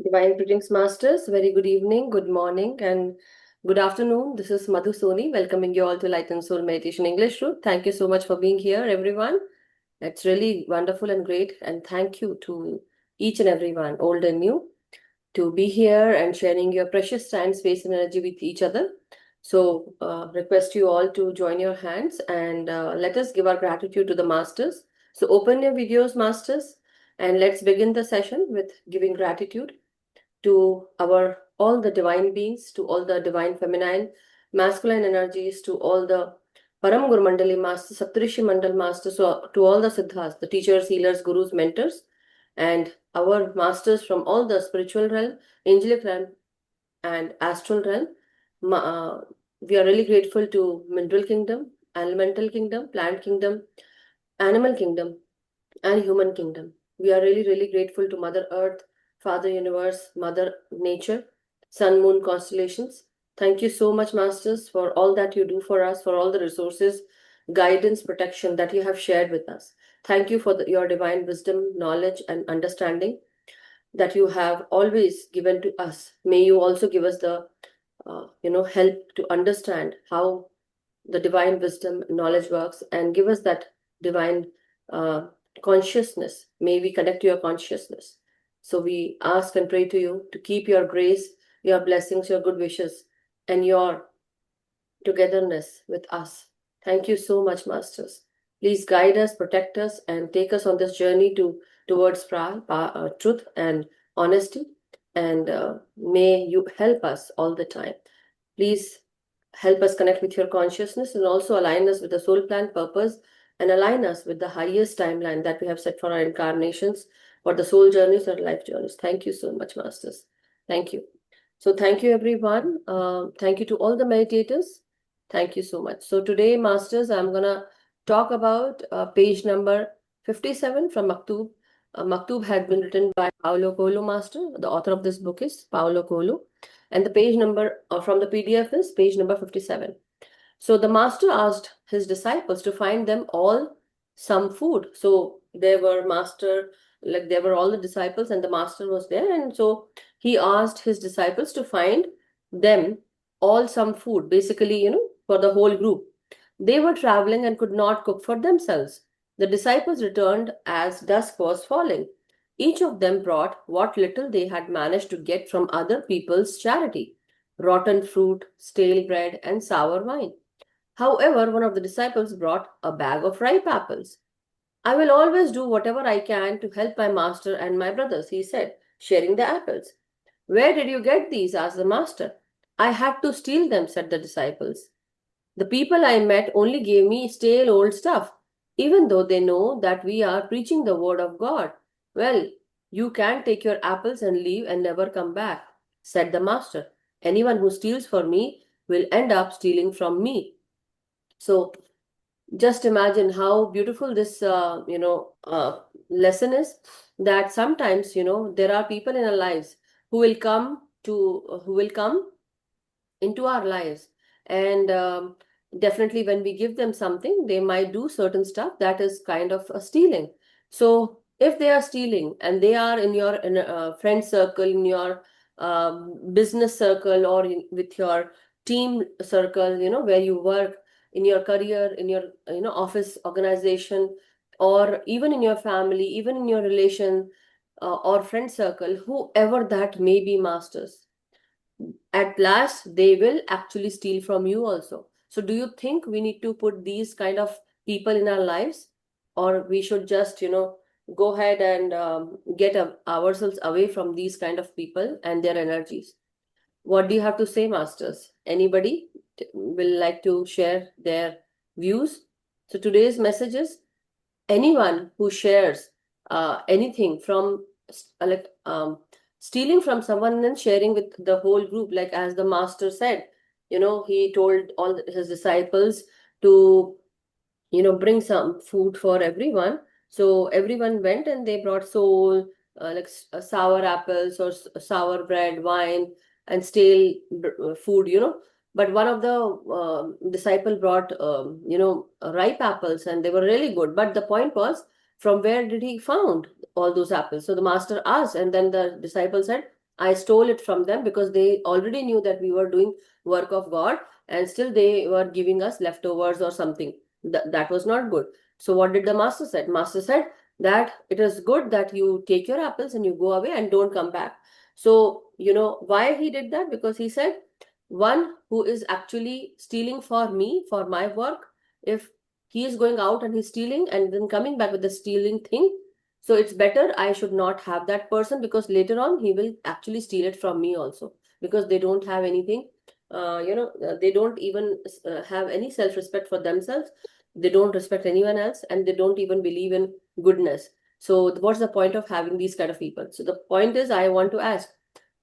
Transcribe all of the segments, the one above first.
Divine greetings, Masters. Very good evening, good morning, and good afternoon. This is Madhu Soni, welcoming you all to Light and Soul Meditation English Room. Thank you so much for being here, everyone. It's really wonderful and great. And thank you to each and everyone, old and new, to be here and sharing your precious time, space, and energy with each other. So, request you all to join your hands and let us give our gratitude to the Masters. So, open your videos, Masters, and let's begin the session with giving gratitude to our all the divine beings, to all the divine feminine, masculine energies, to all the Param Guru Mandali masters, Saptarishi Mandal masters, so to all the Siddhas, the teachers, healers, gurus, mentors, and our masters from all the spiritual realm, angelic realm, and astral realm. We are really grateful to mineral kingdom, elemental kingdom, plant kingdom, animal kingdom, and human kingdom. We are really, really grateful to Mother Earth, Father Universe, Mother Nature, Sun, Moon, constellations. Thank you so much, Masters, for all that you do for us, for all the resources, guidance, protection that you have shared with us. Thank you for your divine wisdom, knowledge, and understanding that you have always given to us. May you also give us the, help to understand how the divine wisdom, knowledge works, and give us that divine uh, consciousness. May we connect to your consciousness. So we ask and pray to you to keep your grace, your blessings, your good wishes, and your togetherness with us. Thank you so much, Masters. Please guide us, protect us, and take us on this journey towards truth and honesty. And may you help us all the time. Please help us connect with your consciousness and also align us with the soul plan purpose and align us with the highest timeline that we have set for our incarnations, for the soul journeys and life journeys. Thank you so much, Masters. Thank you. So thank you, everyone. Thank you to all the meditators. Thank you so much. So today, Masters, I'm going to talk about page number 57 from Maktub. Maktub had been written by Paulo Coelho, Master. The author of this book is Paulo Coelho. And the page number from the PDF is page number 57. So the master asked his disciples to find them all some food. So there were there were all the disciples and the master was there. And so he asked his disciples to find them all some food, basically, for the whole group. They were traveling and could not cook for themselves. The disciples returned as dusk was falling. Each of them brought what little they had managed to get from other people's charity: rotten fruit, stale bread, and sour wine. However, one of the disciples brought a bag of ripe apples. I will always do whatever I can to help my master and my brothers, he said, sharing the apples. Where did you get these? Asked the master. I had to steal them, said the disciples. The people I met only gave me stale old stuff, even though they know that we are preaching the word of God. Well, you can take your apples and leave and never come back, said the master. Anyone who steals from me will end up stealing from me. So just imagine how beautiful this lesson is, that sometimes there are people in our lives who will come into our lives, and definitely when we give them something, they might do certain stuff that is kind of a stealing. So if they are stealing and they are in your friend circle, in your business circle, or with your team circle, where you work, in your career, in your office organization, or even in your family, even in your relation, or friend circle, whoever that may be, masters, at last they will actually steal from you also. So do you think we need to put these kind of people in our lives, or we should just go ahead and get ourselves away from these kind of people and their energies? What do you have to say, masters? Anybody will like to share their views? So today's message is, anyone who shares anything from stealing from someone and then sharing with the whole group, like as the master said, he told all his disciples to bring some food for everyone. So everyone went and they brought sour apples or sour bread, wine, and stale food, but one of the disciple brought ripe apples, and they were really good. But the point was, from where did he found all those apples? So the master asked, and then the disciple said, I stole it from them because they already knew that we were doing work of God, and still they were giving us leftovers or something. That was not good. So what did the master said? Master said that it is good that you take your apples and you go away and don't come back. So, why he did that? Because he said, one who is actually stealing for me, for my work, if he is going out and he's stealing and then coming back with the stealing thing, so it's better I should not have that person, because later on he will actually steal it from me also, because they don't have anything. They don't even have any self-respect for themselves. They don't respect anyone else, and they don't even believe in goodness. So what's the point of having these kind of people? So the point is, I want to ask,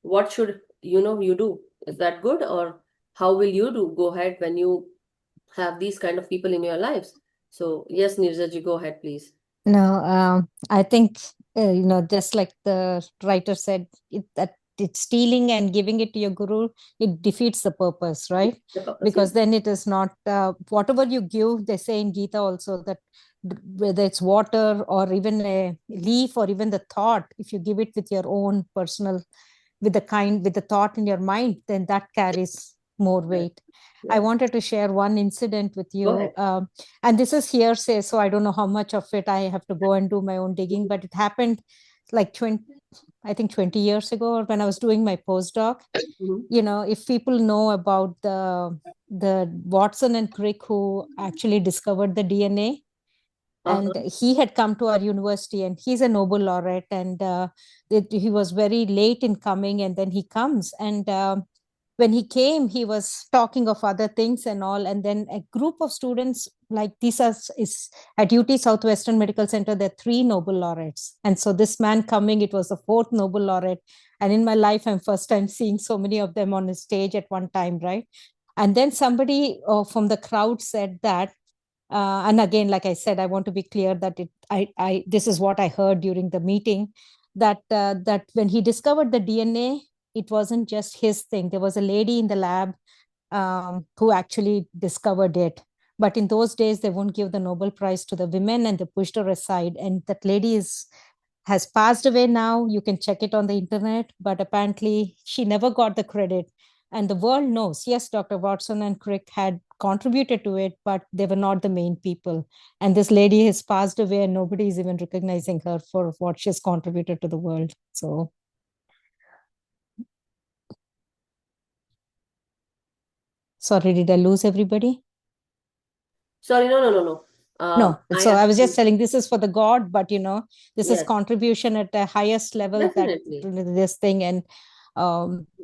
what should you do? Is that good, or how will you do? Go ahead when you have these kind of people in your lives. So yes, Nirja, go ahead, please. No, I think, just like the writer said, that it's stealing and giving it to your guru, it defeats the purpose, right? The purpose, yeah. Because then it is not, whatever you give, they say in Gita also that whether it's water or even a leaf or even the thought, if you give it with your own personal, with the thought in your mind, then that carries more Right. weight. I Yeah. wanted to share one incident with Go you. ahead. And this is hearsay, so I don't know how much of it I have to go and do my own digging, but it happened like 20, I think 20 years ago, or when I was doing my postdoc. Mhm. If people know about the Watson and Crick who actually discovered the DNA, and Uh-huh. he had come to our university, and he's a Nobel laureate, and he was very late in coming, and then he comes, and when he came, he was talking of other things and all, and then a group of students, like this is at UT Southwestern Medical Center, there are three Nobel laureates, and so this man coming, it was the fourth Nobel laureate, and in my life I'm first time seeing so many of them on a stage at one time, right? And then somebody from the crowd said that, and again, like I said, I want to be clear that this is what I heard during the meeting, that when he discovered the DNA, it wasn't just his thing. There was a lady in the lab who actually discovered it. But in those days, they won't give the Nobel Prize to the women, and they pushed her aside. And that lady has passed away now. You can check it on the internet, but apparently she never got the credit. And the world knows, yes, Dr. Watson and Crick had contributed to it, but they were not the main people. And this lady has passed away, and nobody is even recognizing her for what she's contributed to the world. So, sorry, did I lose everybody? Sorry, no, no, no, no. No. I So I was just actually, telling this is for the God, but this is yes, contribution at the highest level, that definitely. this thing. And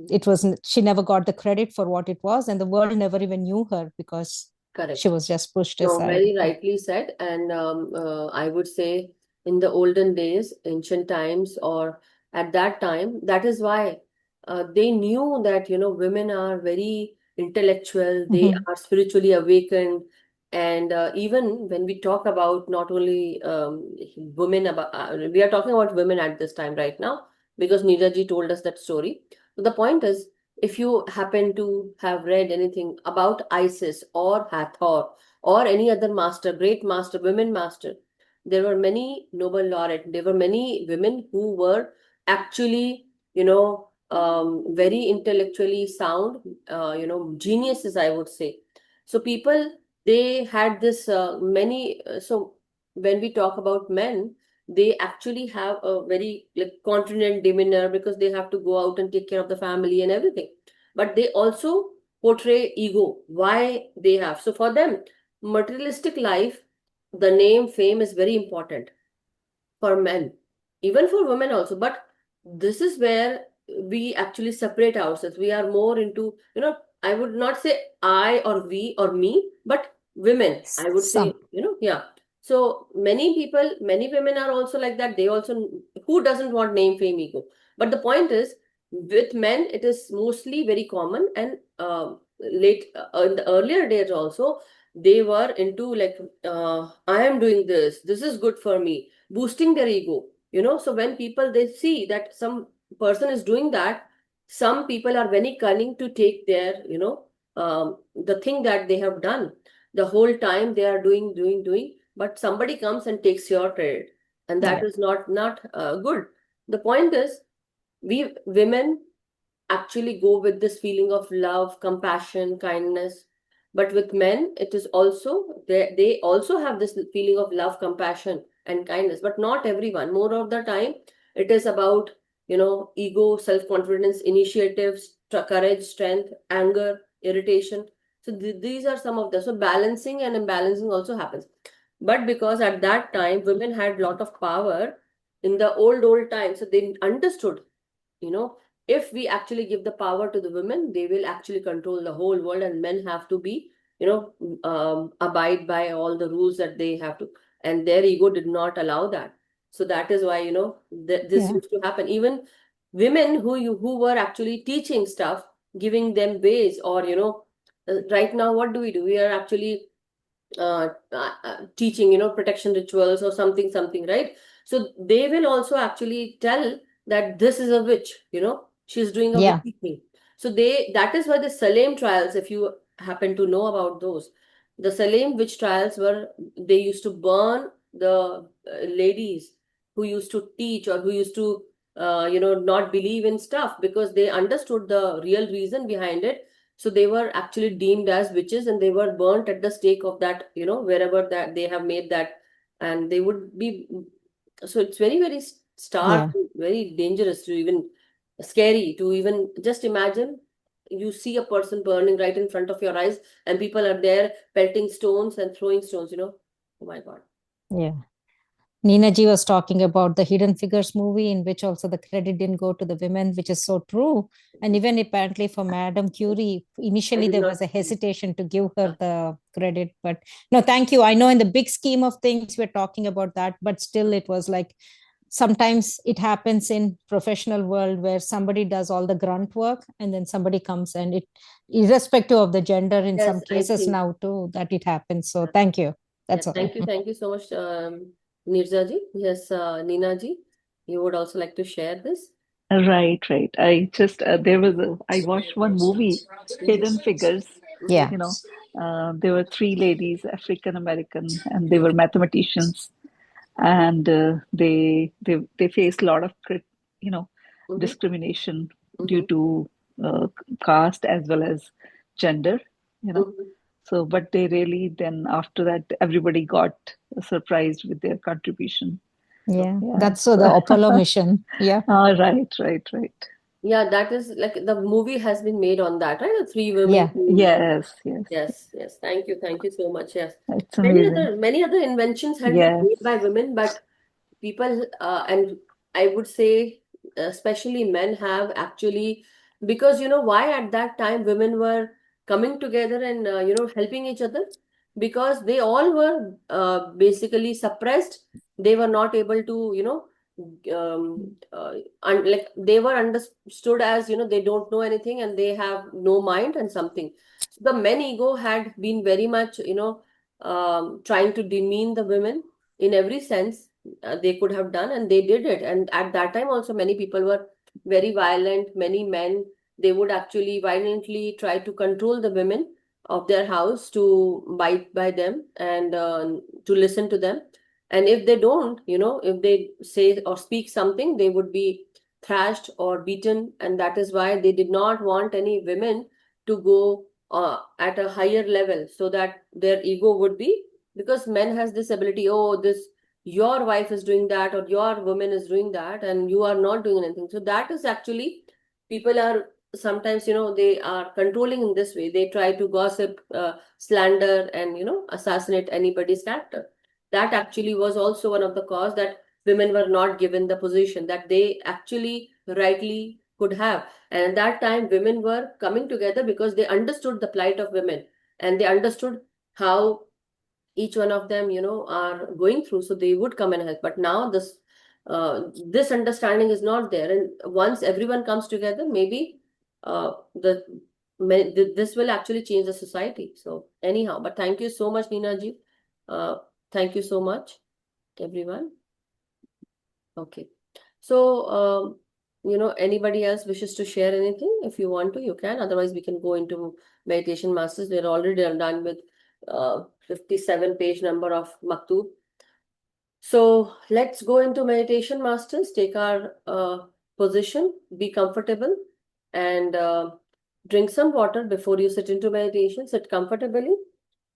it wasn't, she never got the credit for what it was, and the world never even knew her because she Correct. was just pushed No, aside. very rightly said. And I would say in the olden days, ancient times, or at that time, that is why they knew that, women are very intellectual, they Mhm. are spiritually awakened. And even when we talk about not only women, we are talking about women at this time right now, because Neeraji told us that story. But the point is, if you happen to have read anything about Isis or Hathor, or any other master, great master, women master, there were many Nobel laureate. There were many women who were actually, very intellectually sound, geniuses, I would say. So people, they had this many. So when we talk about men, they actually have a very like confident demeanor, because they have to go out and take care of the family and everything. But they also portray ego. Why they have? So for them, materialistic life, the name, fame is very important for men, even for women also. But this is where we actually separate ourselves. We are more into, I would not say I or we or me, but women, I would say, Some. yeah. So many people, many women are also like that. They also, who doesn't want name, fame, ego? But the point is, with men, it is mostly very common. And late in the earlier days also, they were into like, I am doing this is good for me, boosting their ego. So when people, they see that some person is doing that, some people are very cunning to take their, the thing that they have done. The whole time they are doing, but somebody comes and takes your credit, and that Yeah. is not good. The point is, we women actually go with this feeling of love, compassion, kindness. But with men, it is also, they also have this feeling of love, compassion, and kindness, but not everyone. More of the time, it is about, ego, self-confidence, initiatives, courage, strength, anger, irritation. So these are some of the, so balancing and imbalancing also happens. But because at that time, women had lot of power in the old times, so they understood, you know if we actually give the power to the women, they will actually control the whole world, and men have to be, abide by all the rules that they have to, and their ego did not allow that. So that is why, this Yeah. used to happen. Even women who were actually teaching stuff, giving them ways, or right now what do? We are actually teaching, protection rituals or something, right? So they will also actually tell that this is a witch, she's doing a Yeah. witchy thing. So that is why the Salem trials, if you happen to know about those, the Salem witch trials were, they used to burn the ladies who used to teach, or who used to not believe in stuff, because they understood the real reason behind it. So they were actually deemed as witches, and they were burnt at the stake of that, wherever that they have made that, and they would be. So it's very, very stark, Yeah. very dangerous, to even scary to even just imagine. You see a person burning right in front of your eyes, and people are there pelting stones and throwing stones. Oh my God. Yeah. Nina Ji was talking about the Hidden Figures movie, in which also the credit didn't go to the women, which is so true. And even apparently for Madame Curie, I initially did there not was a see. hesitation to give her the credit. But no, thank you. I know in the big scheme of things, we're talking about that, but still it was like sometimes it happens in professional world where somebody does all the grunt work and then somebody comes, and it, irrespective of the gender, in some Yes, I cases think. now too, that it happens. So thank you. Yeah, That's all. thank you so much, Nirja ji. Yes, Neena ji, you would also like to share this? Right, right. I watched one movie, Hidden Figures. Yeah. You know, there were three ladies, African American, and they were mathematicians, and they faced a lot of Mm-hmm. discrimination due Mm-hmm. to uh, caste as well as gender. You know, Mm-hmm. so but they really then after that everybody got surprised with their contribution. Yeah, Yeah. that's so the Apollo mission. Yeah, Right. Yeah, that is like the movie has been made on that, right? The three women yeah, who. Yes. Yes, yes. Thank you so much. Yes, It's amazing. many other inventions had been Yes. made by women, but people, and I would say especially men, have actually, because why at that time women were coming together and helping each other, because they all were basically suppressed. They were not able to, like they were understood as, they don't know anything, and they have no mind and something. So the men ego had been very much, trying to demean the women in every sense they could have done, and they did it. And at that time also, many people were very violent. Many men, they would actually violently try to control the women of their house, to bite by them, and to listen to them. And if they don't, if they say or speak something, they would be thrashed or beaten. And that is why they did not want any women to go at a higher level, so that their ego would be, because men has this ability, oh, this, your wife is doing that, or your woman is doing that, and you are not doing anything. So that is actually, people are sometimes, they are controlling in this way. They try to gossip, slander, and assassinate anybody's character. That actually was also one of the cause, that women were not given the position that they actually rightly could have. And at that time, women were coming together because they understood the plight of women, and they understood how each one of them, are going through. So they would come and help. But now this understanding is not there. And once everyone comes together, maybe the this will actually change the society. So anyhow, but thank you so much, Neena ji. Uh, Thank you so much, everyone. Okay. So, anybody else wishes to share anything? If you want to, you can. Otherwise, we can go into meditation masters. We're already done with 57 page number of Maktub. So let's go into meditation masters. Take our position. Be comfortable. And drink some water before you sit into meditation. Sit comfortably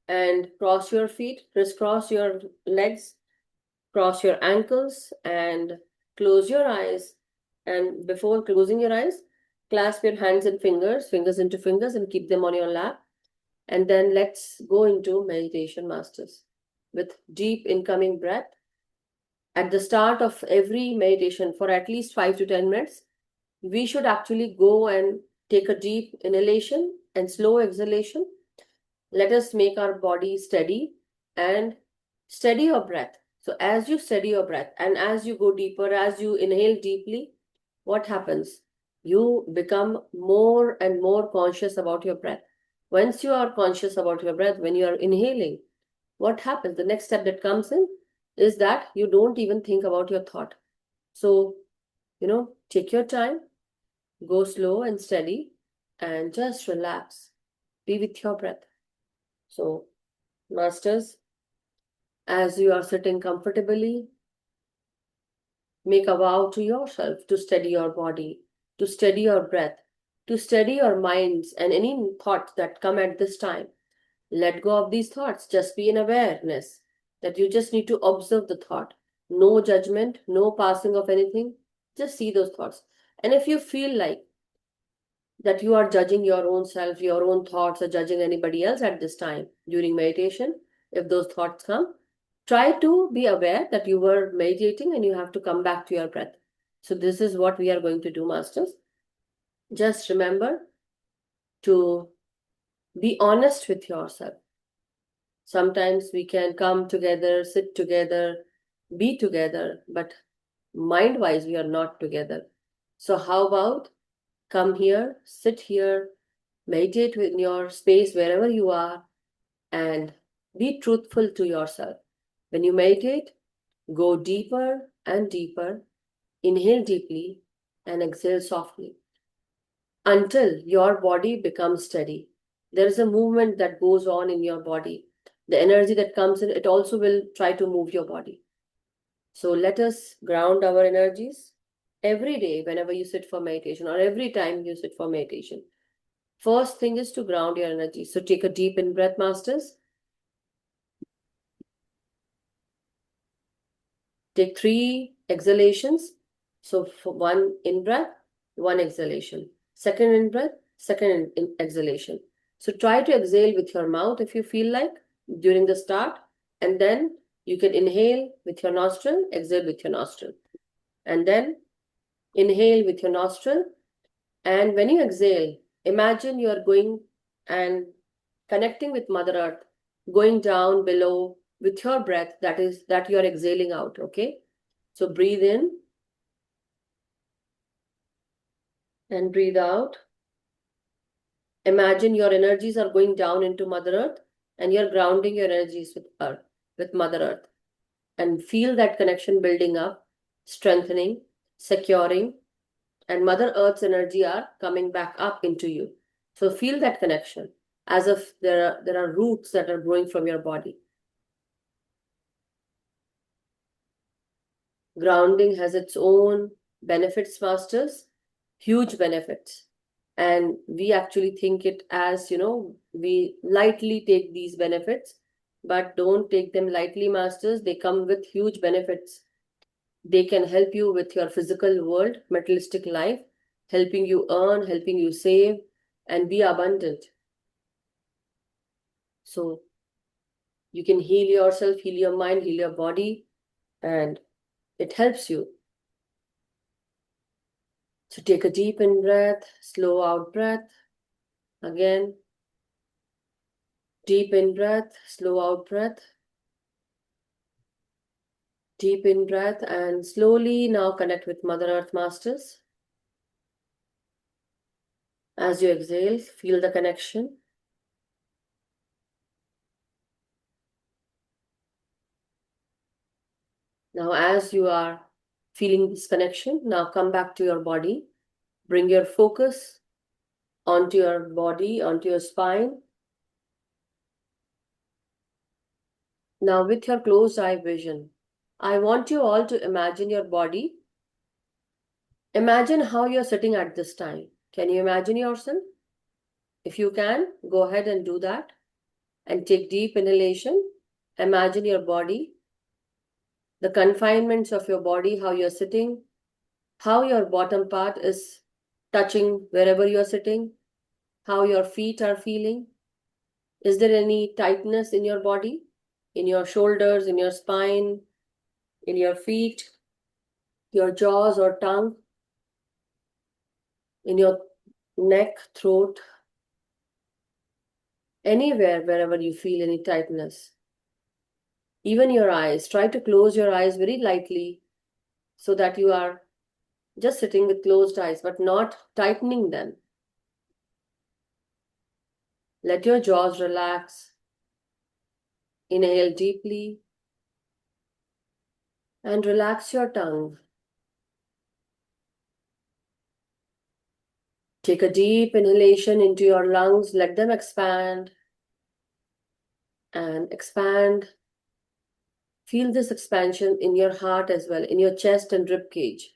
and cross your feet, crisscross your legs, cross your ankles, and close your eyes. And before closing your eyes, clasp your hands and fingers, fingers into fingers, and keep them on your lap. And then let's go into meditation, masters, with deep incoming breath. At the start of every meditation, for at least 5 to 10 minutes, we should actually go and take a deep inhalation and slow exhalation. Let us make our body steady and steady your breath. So as you steady your breath and as you go deeper, as you inhale deeply, what happens? You become more and more conscious about your breath. Once you are conscious about your breath, when you are inhaling, what happens? The next step that comes in is that you don't even think about your thought. So, take your time, go slow and steady, and just relax. Be with your breath. So, masters, as you are sitting comfortably, make a vow to yourself to steady your body, to steady your breath, to steady your minds and any thoughts that come at this time. Let go of these thoughts. Just be in awareness that you just need to observe the thought. No judgment, no passing of anything. Just see those thoughts. And if you feel like that you are judging your own self, your own thoughts, or judging anybody else at this time during meditation, if those thoughts come, try to be aware that you were meditating and you have to come back to your breath. So this is what we are going to do, masters. Just remember to be honest with yourself. Sometimes we can come together, sit together, be together, but mind-wise we are not together. So how about come here, sit here, meditate in your space wherever you are, and be truthful to yourself. When you meditate, go deeper and deeper, inhale deeply, and exhale softly until your body becomes steady. There is a movement that goes on in your body. The energy that comes in, it also will try to move your body. So let us ground our energies every day whenever you sit for meditation or every time you sit for meditation. First thing is to ground your energy. So take a deep in breath, masters. Take 3 exhalations. So for 1 in breath, 1 exhalation. Second in breath, second in exhalation. So try to exhale with your mouth if you feel like during the start. And then you can inhale with your nostril, exhale with your nostril. And then inhale with your nostril. And when you exhale, imagine you are going and connecting with Mother Earth, going down below with your breath, that you are exhaling out, okay? So breathe in and breathe out. Imagine your energies are going down into Mother Earth and you're grounding your energies with Earth, with Mother Earth. And feel that connection building up, strengthening, securing, and Mother Earth's energy are coming back up into you. So feel that connection as if there are roots that are growing from your body. Grounding has its own benefits, masters, huge benefits. And we actually think it as, we lightly take these benefits, but don't take them lightly, masters. They come with huge benefits. They can help you with your physical world, materialistic life, helping you earn, helping you save, and be abundant. So you can heal yourself, heal your mind, heal your body, and it helps you. So take a deep in breath, slow out breath. Again, deep in breath, slow out breath. Deep in breath and slowly now connect with Mother Earth, masters. As you exhale, feel the connection. Now, as you are feeling this connection, now come back to your body. Bring your focus onto your body, onto your spine. Now, with your closed eye vision, I want you all to imagine your body. Imagine how you're sitting at this time. Can you imagine yourself? If you can, go ahead and do that and take deep inhalation. Imagine your body, the confinements of your body, how you're sitting, how your bottom part is touching wherever you're sitting, how your feet are feeling. Is there any tightness in your body, in your shoulders, in your spine, in your feet, your jaws or tongue, in your neck, throat, anywhere, wherever you feel any tightness? Even your eyes, try to close your eyes very lightly so that you are just sitting with closed eyes but not tightening them. Let your jaws relax. Inhale deeply and relax your tongue. Take a deep inhalation into your lungs, let them expand and expand. Feel this expansion in your heart as well, in your chest and rib cage.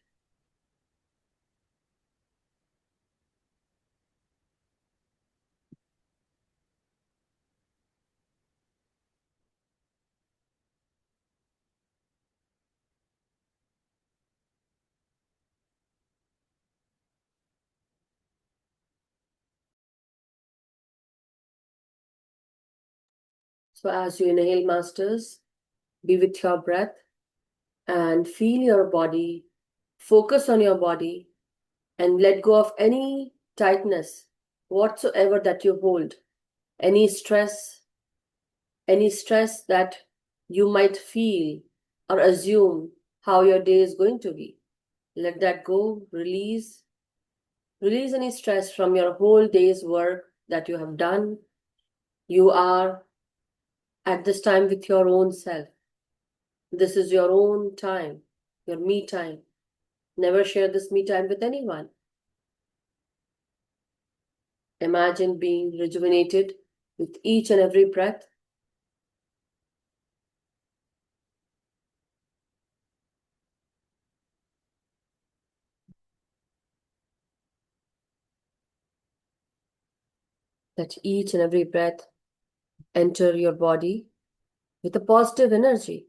So as you inhale, masters, be with your breath and feel your body. Focus on your body and let go of any tightness whatsoever that you hold, any stress that you might feel or assume how your day is going to be. Let that go, release any stress from your whole day's work that you have done. You are at this time with your own self. This is your own time, your me time. Never share this me time with anyone. Imagine being rejuvenated with each and every breath. Let each and every breath enter your body with a positive energy.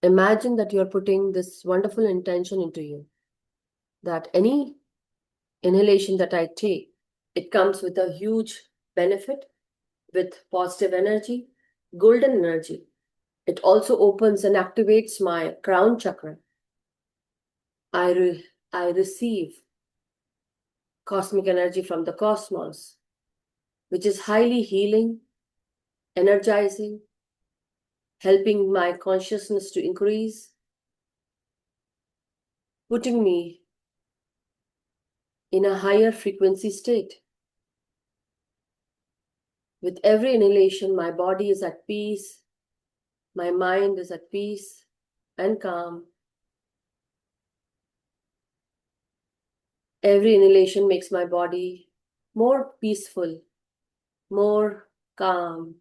Imagine that you're putting this wonderful intention into you, that any inhalation that I take, it comes with a huge benefit, with positive energy, golden energy. It also opens and activates my crown chakra. I receive cosmic energy from the cosmos, which is highly healing, energizing, helping my consciousness to increase, putting me in a higher frequency state. With every inhalation, my body is at peace, my mind is at peace and calm. Every inhalation makes my body more peaceful, more calm.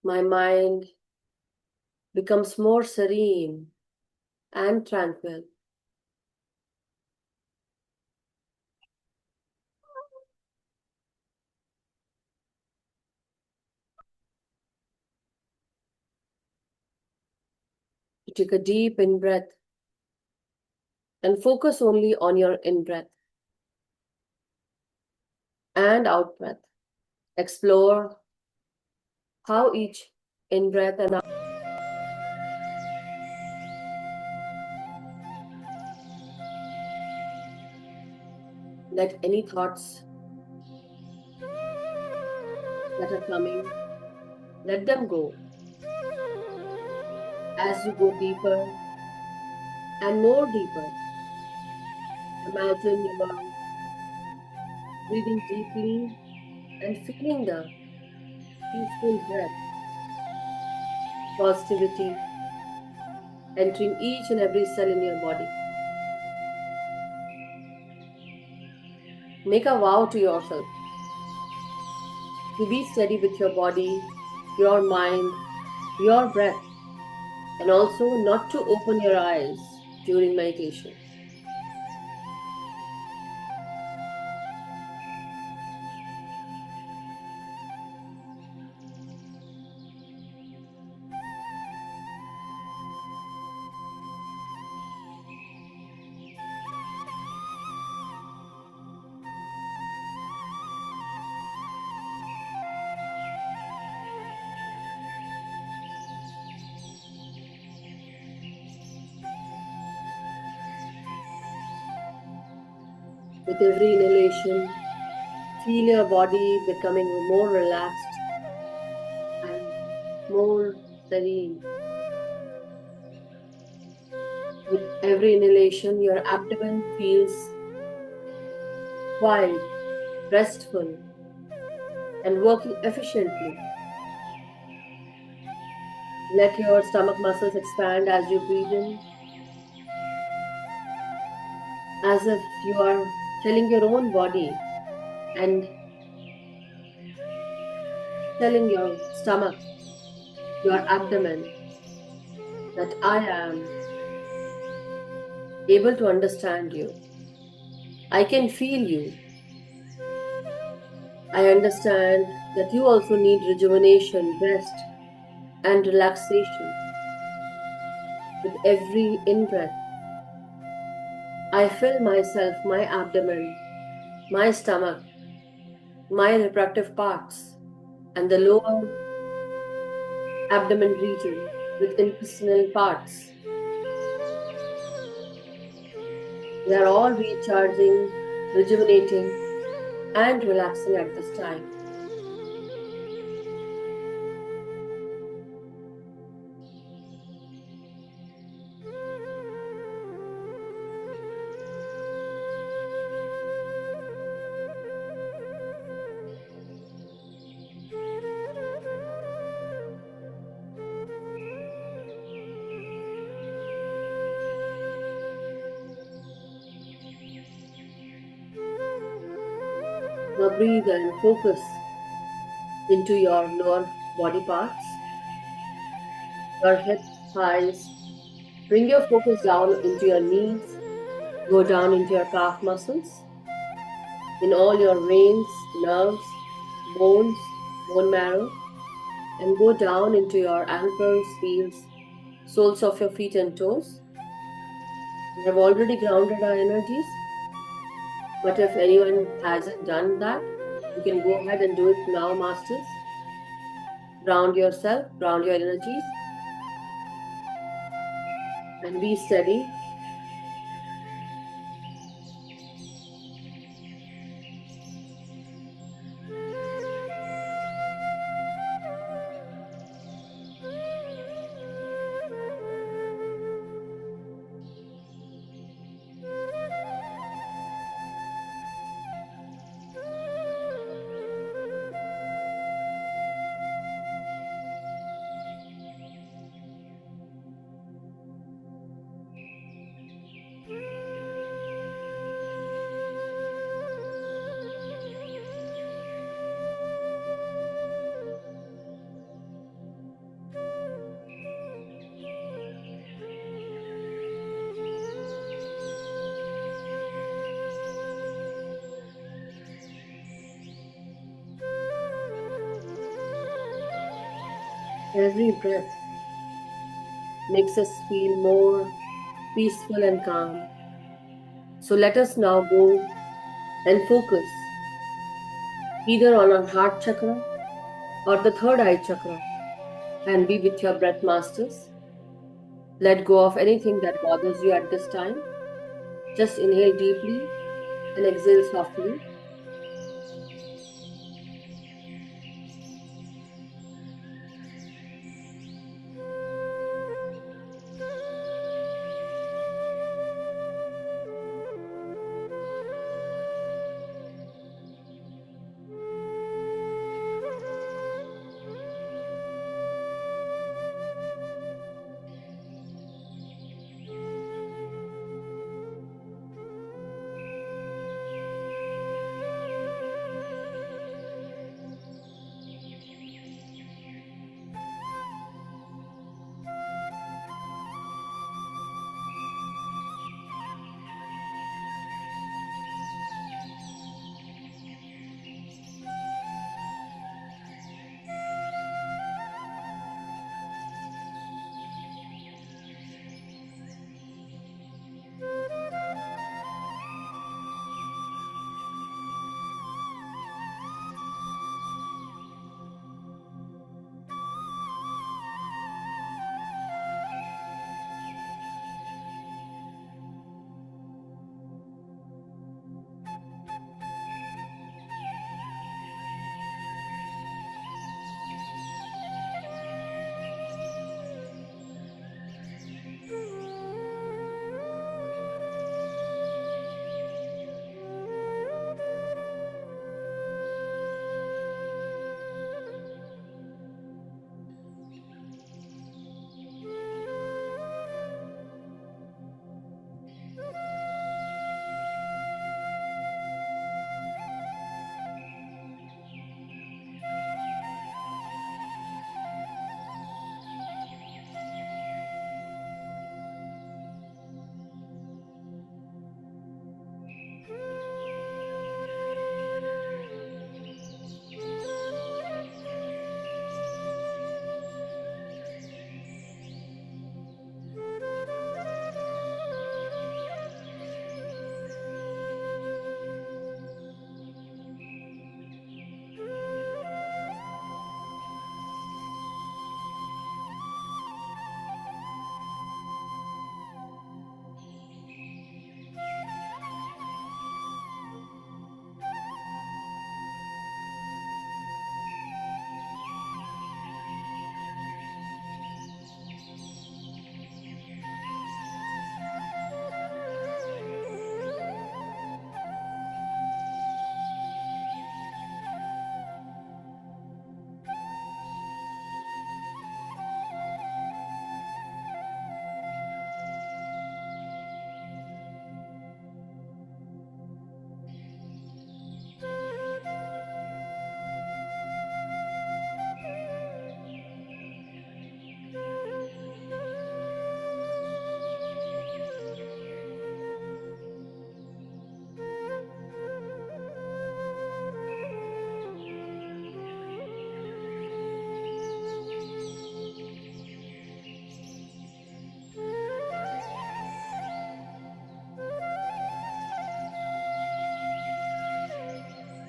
My mind becomes more serene and tranquil. You take a deep in-breath and focus only on your in-breath and out-breath. Explore how each in-breath and out. Let any thoughts that are coming, let them go. As you go deeper and more deeper, imagine you are breathing deeply and feeling the peaceful breath, positivity entering each and every cell in your body. Make a vow to yourself to be steady with your body, your mind, your breath, and also not to open your eyes during meditation. With every inhalation, feel your body becoming more relaxed and more serene. With every inhalation, your abdomen feels quiet, restful, and working efficiently. Let your stomach muscles expand as you breathe in, as if you are telling your own body and telling your stomach, your abdomen, that I am able to understand you. I can feel you. I understand that you also need rejuvenation, rest, and relaxation. With every in breath, I fill myself, my abdomen, my stomach, my reproductive parts, and the lower abdomen region with intestinal parts. They are all recharging, rejuvenating, and relaxing at this time. Now breathe and focus into your lower body parts, your hips, thighs. Bring your focus down into your knees, go down into your calf muscles, in all your veins, nerves, bones, bone marrow, and go down into your ankles, heels, soles of your feet and toes. We have already grounded our energies, but if anyone hasn't done that, you can go ahead and do it now, masters. Ground yourself, ground your energies, and be steady. Every breath makes us feel more peaceful and calm. So let us now go and focus either on our heart chakra or the third eye chakra and be with your breath, masters. Let go of anything that bothers you at this time. Just inhale deeply and exhale softly.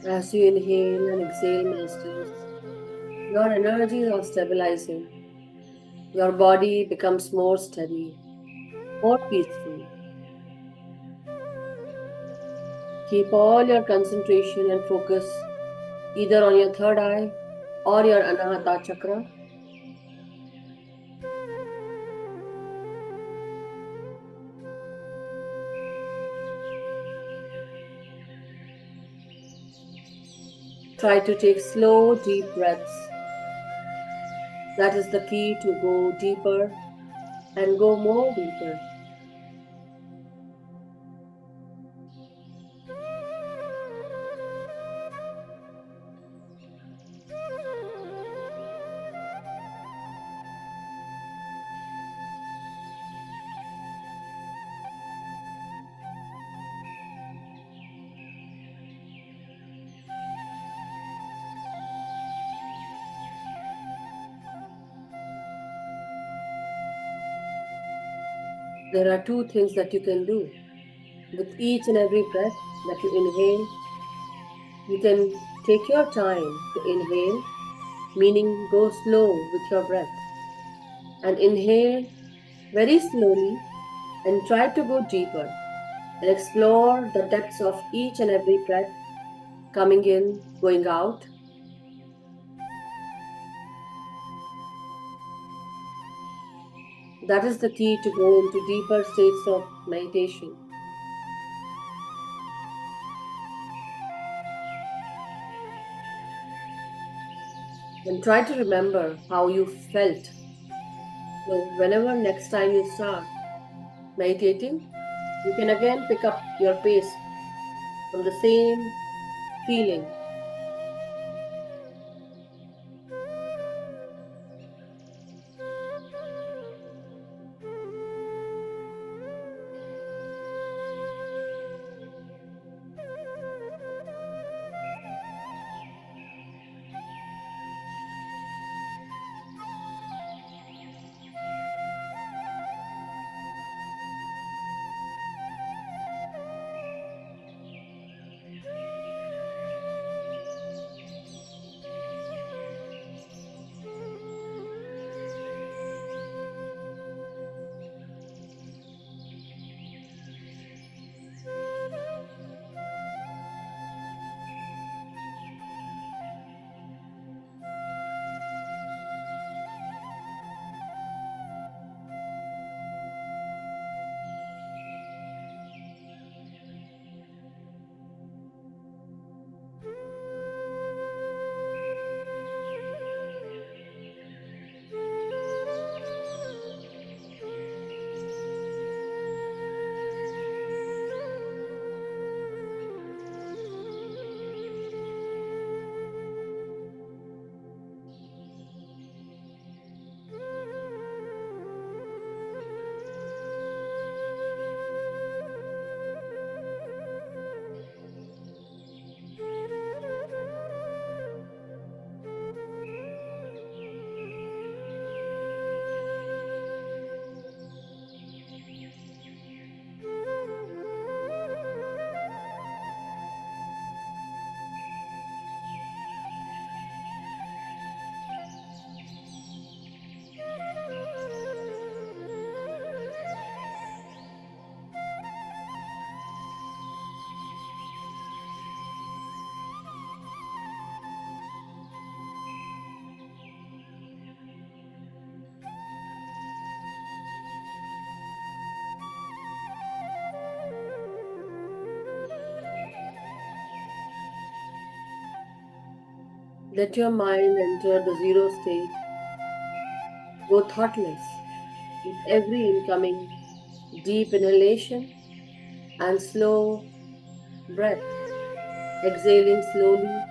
As you inhale and exhale, masters, your energies are stabilizing. Your body becomes more steady, more peaceful. Keep all your concentration and focus either on your third eye or your Anahata chakra. Try to take slow, deep breaths. That is the key to go deeper and go more deeper. There are two things that you can do. With each and every breath that you inhale, you can take your time to inhale, meaning go slow with your breath, and inhale very slowly and try to go deeper and explore the depths of each and every breath coming in, going out. That is the key to go into deeper states of meditation. And try to remember how you felt. So, whenever next time you start meditating, you can again pick up your pace from the same feeling. Let your mind enter the zero state. Go thoughtless with every incoming deep inhalation and slow breath, exhaling slowly,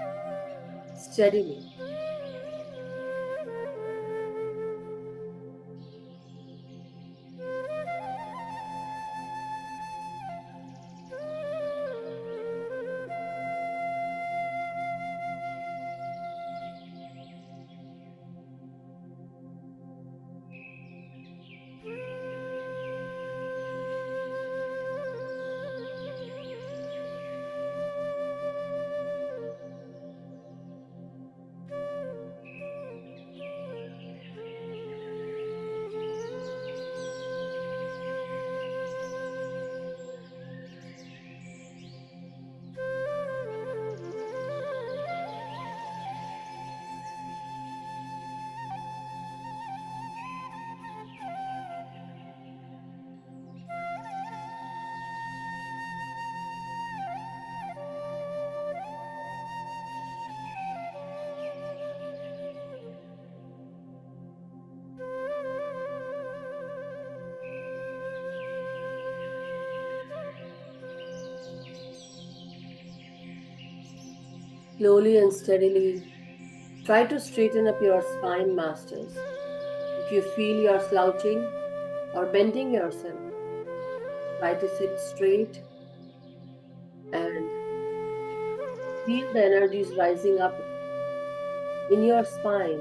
steadily. Slowly and steadily, try to straighten up your spine, masters. If you feel you're slouching or bending yourself, try to sit straight and feel the energies rising up in your spine.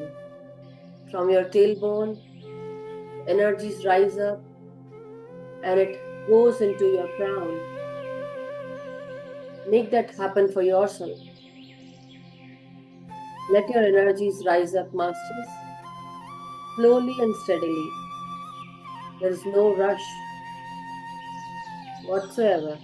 From your tailbone, energies rise up and it goes into your crown. Make that happen for yourself. Let your energies rise up, masters, slowly and steadily. There is no rush whatsoever.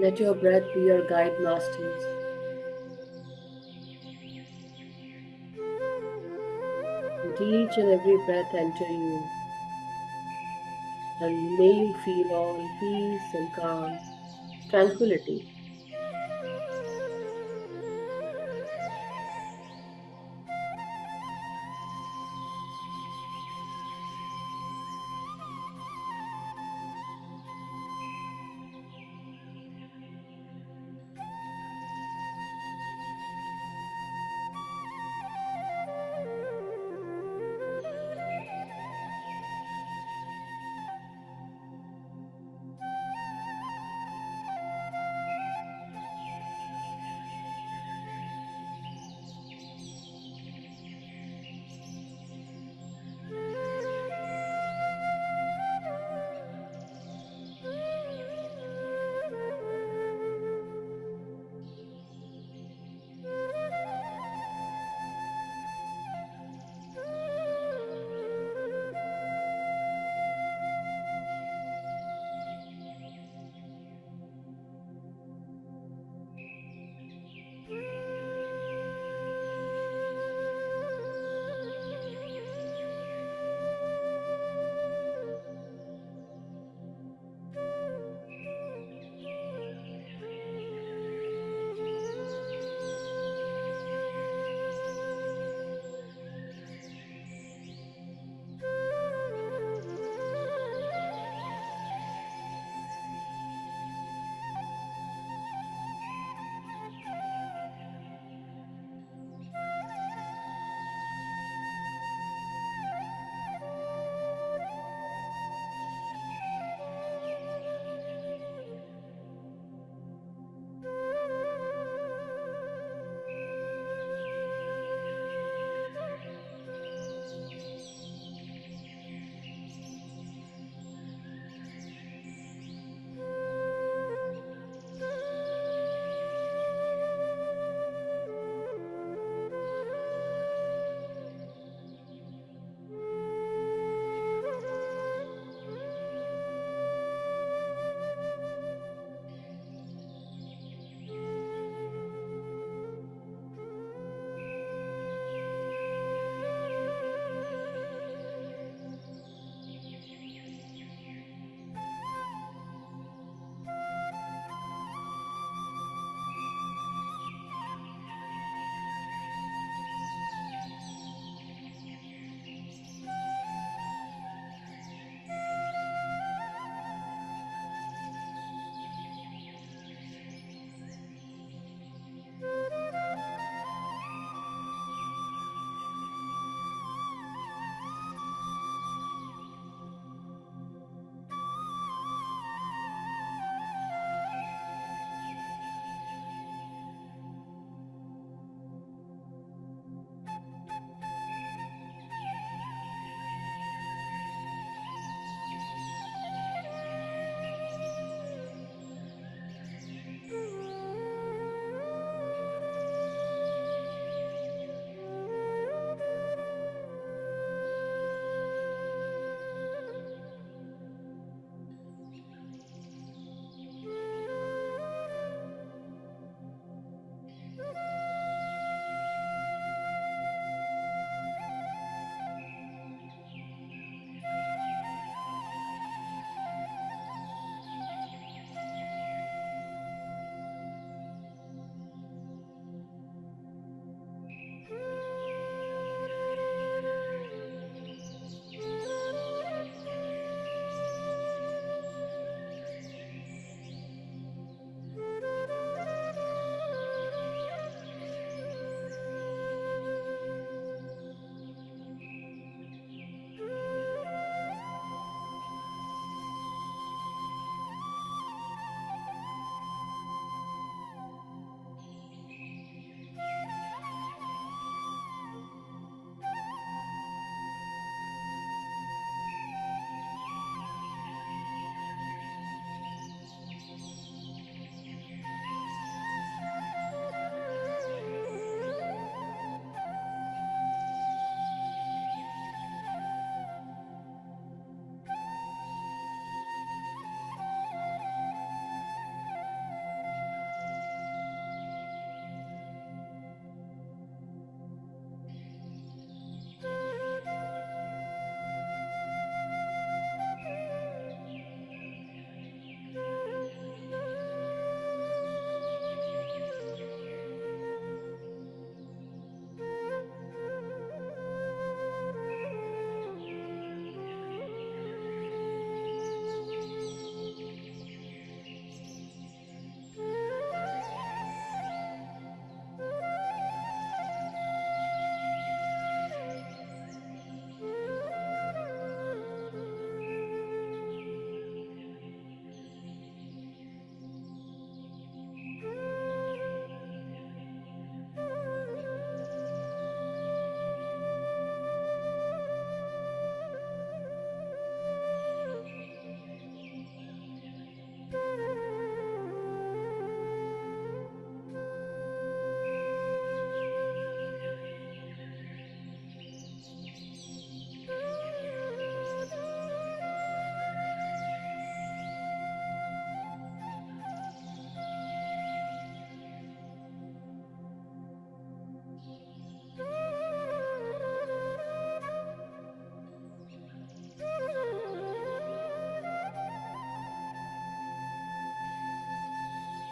Let your breath be your guide, masters. Let each and every breath enter you, and may you feel all peace and calm, tranquility.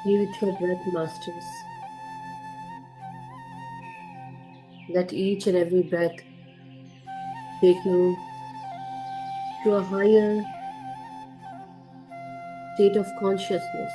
Be with your breath, masters. Let each and every breath take you to a higher state of consciousness.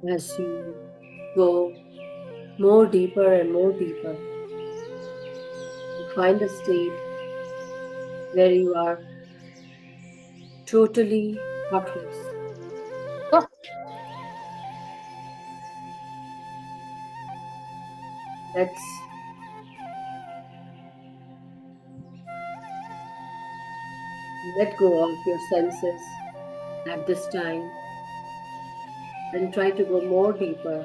As you go more deeper and more deeper, you find a state where you are totally heartless. Oh, Let's let go of your senses at this time and try to go more deeper,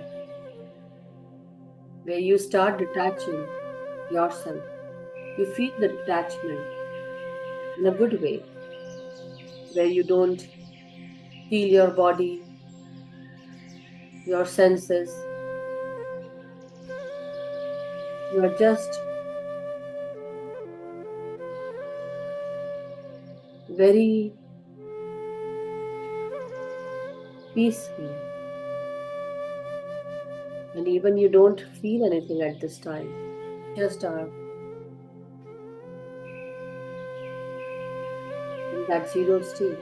where you start detaching yourself. You feel the detachment in a good way, where you don't feel your body, your senses. You are just very peaceful. And even you don't feel anything at this time, just are in that zero state.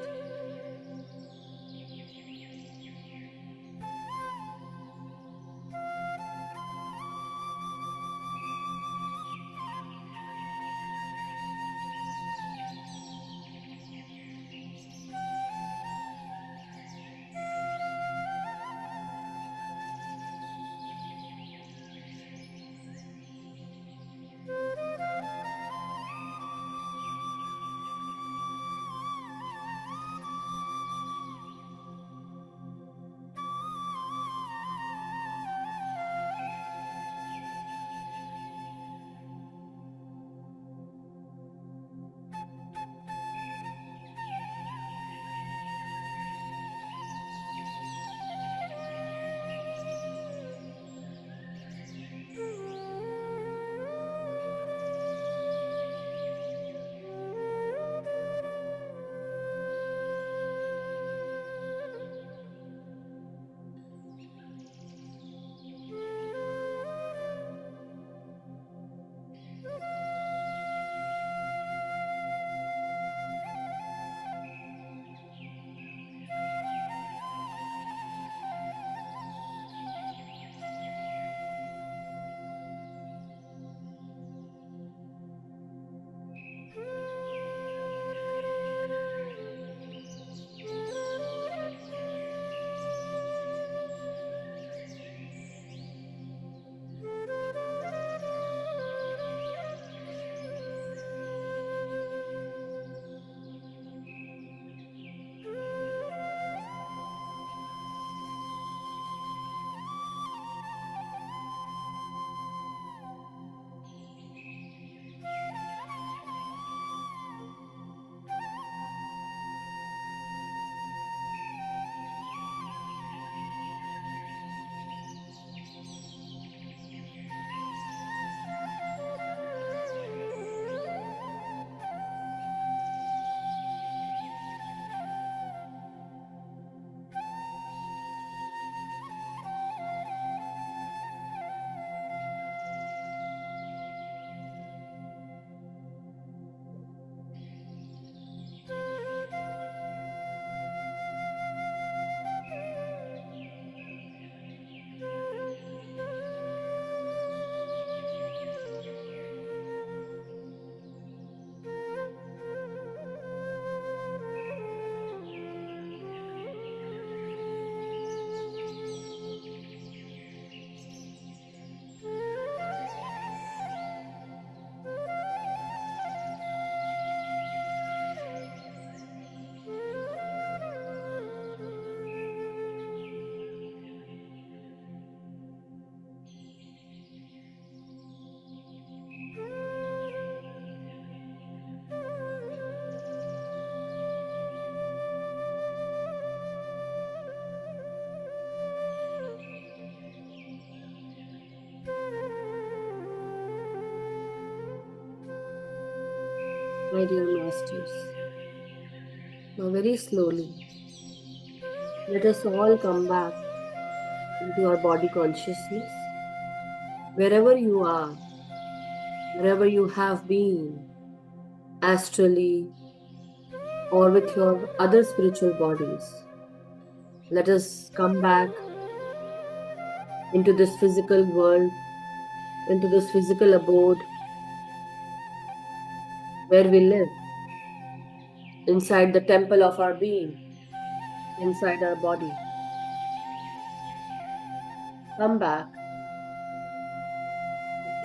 My dear masters, now very slowly, let us all come back into our body consciousness. Wherever you are, wherever you have been, astrally or with your other spiritual bodies, let us come back into this physical world, into this physical abode where we live, inside the temple of our being, inside our body. Come back.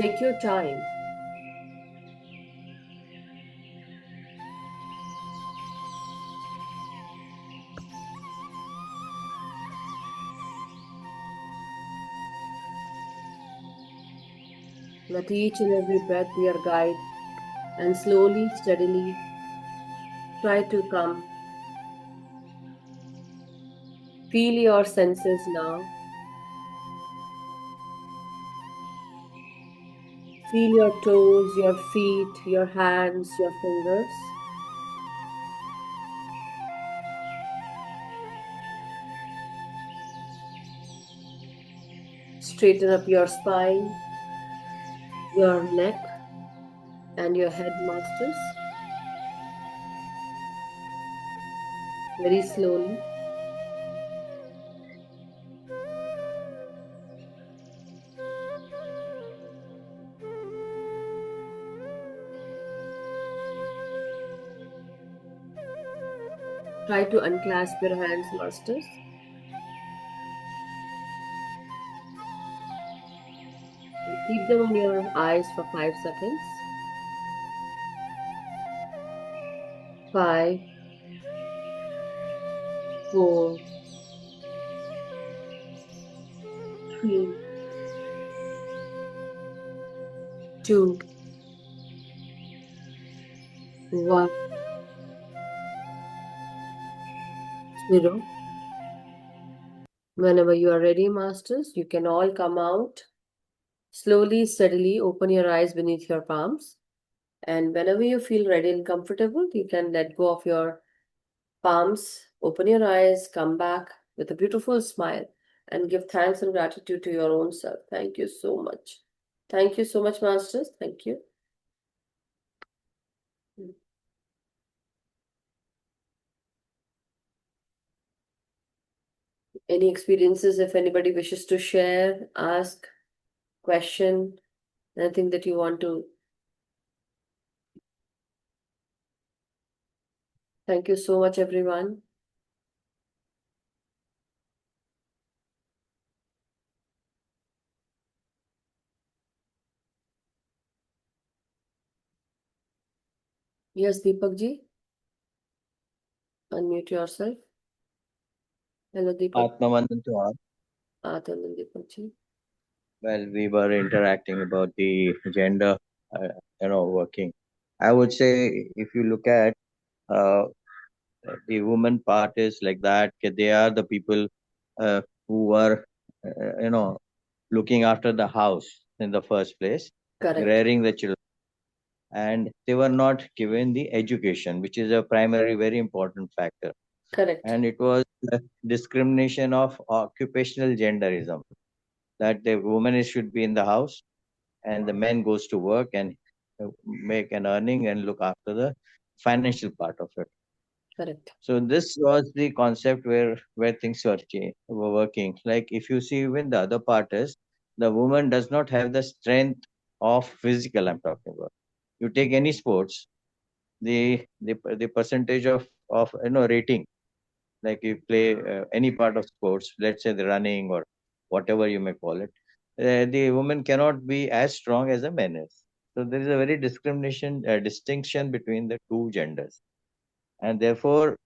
Take your time. Let each and every breath be your guide, and slowly, steadily try to come. Feel your senses now. Feel your toes, your feet, your hands, your fingers. Straighten up your spine, your neck, and your head, masters. Very slowly. Try to unclasp your hands, masters. And keep them on your eyes for 5 seconds. 5, 4, 3, 2, 1, 0. Whenever you are ready, masters, you can all come out. Slowly, steadily open your eyes beneath your palms. And whenever you feel ready and comfortable, you can let go of your palms, open your eyes, come back with a beautiful smile, and give thanks and gratitude to your own self. Thank you so much. Thank you so much, masters. Thank you. Any experiences, if anybody wishes to share, ask, question, anything that you want to. Thank you so much, everyone. Yes, Deepak ji, unmute yourself. Hello, Deepak. Atmavandan to all. Atmavandan, Deepak ji. Well, we were interacting about the gender, working. I would say if you look at uh, the woman part is like that. They are the people who are, looking after the house in the first place, Correct. rearing the children, and they were not given the education, which is a primary, very important factor. Correct. And it was discrimination of occupational genderism, that the woman should be in the house and the man goes to work and make an earning and look after the financial part of it. Correct. So this was the concept where things were working. Like if you see, even the other part is the woman does not have the strength of physical. I'm talking about. You take any sports, the percentage of rating, like you play any part of sports, let's say the running or whatever you may call it, the woman cannot be as strong as a man is. So there is a very distinction between the two genders, and therefore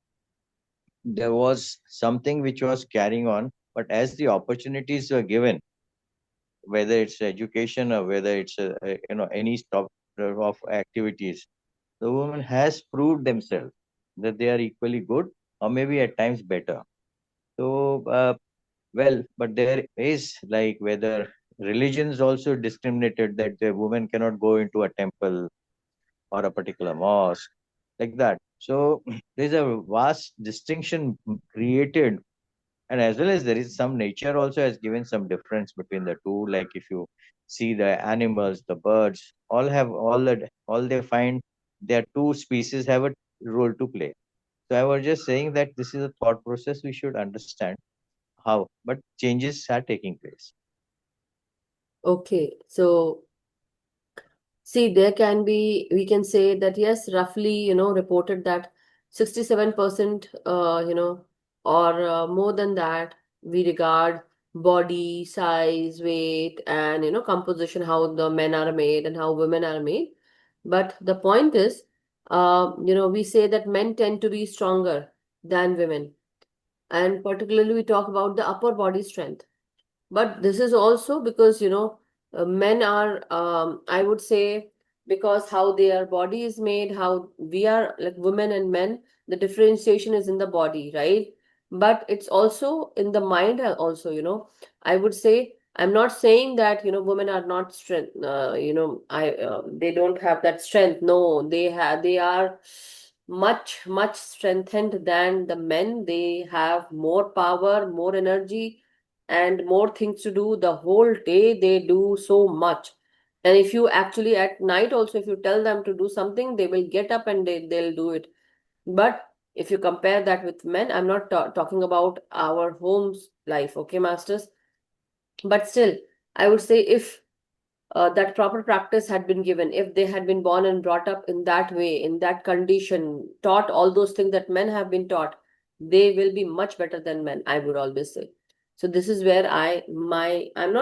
there was something which was carrying on. But as the opportunities were given, whether it's education or whether it's any stop of activities, the woman has proved themselves that they are equally good or maybe at times better. So well, but there is, like, whether religions also discriminated that the woman cannot go into a temple or a particular mosque, like that. So there's a vast distinction created, and as well as there is some nature also has given some difference between the two. Like if you see the animals, the birds, all they find their two species have a role to play. So I was just saying that this is a thought process we should understand how, but changes are taking place. Okay. So see, there can be, we can say that yes, roughly, reported that 67%, or more than that, we regard body, size, weight, and, composition, how the men are made and how women are made. But the point is, we say that men tend to be stronger than women. And particularly, we talk about the upper body strength. But this is also because, men are, I would say, because how their body is made, how we are like women and men, the differentiation is in the body, right? But it's also in the mind also, I would say, I'm not saying that, women are not strength, they don't have that strength. No, they are much, much strengthened than the men. They have more power, more energy, and more things to do. The whole day they do so much. And if you actually at night also, if you tell them to do something, they will get up and they'll do it. But if you compare that with men, I'm not talking about our home's life, okay, masters? But still, I would say if that proper practice had been given, if they had been born and brought up in that way, in that condition, taught all those things that men have been taught, they will be much better than men, I would always say. So this is where I'm